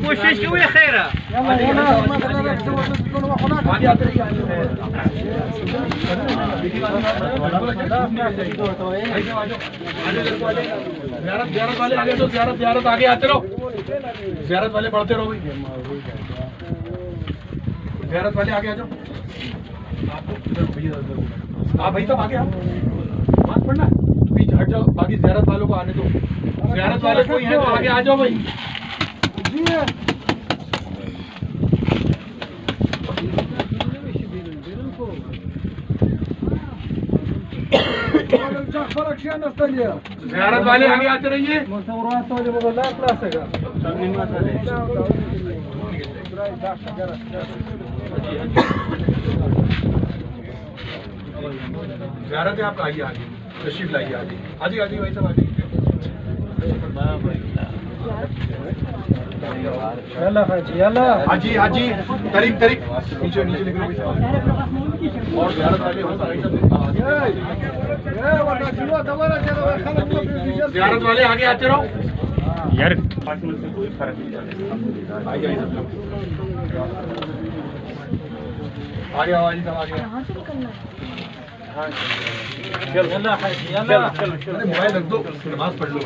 कोशिश क्यों है खैर ज़ियारत वाले आगे तो ज़ियारत आगे आते रहो, ज़ियारत वाले बढ़ते रहो भाई, ज़ियारत वाले आगे आ जाओ। आप भाई साहब आगे आओ, बात पढ़ना बीच हट जाओ, बाकी ज़ियारत वालों को आने दो, ज़ियारत वाले कोई हैं तो आगे आ जाओ भाई। ज़ियारत वाले आगे आते रहिए। ज़ियारत है आपका, आइए आगे तशरीफ लाइए, आगे आजी आजी भाई साहब आगे। हाजी हाजी तरीक तरीक नीचे नीचे लिख लो और ज़ियारत वाले ज़ियारत वाले आगे आते रहो यार, कोई फर्क नहीं आगे आओ, आगे आगे हाँ चलो मोबाइल रख दो, नमाज पढ़ लो।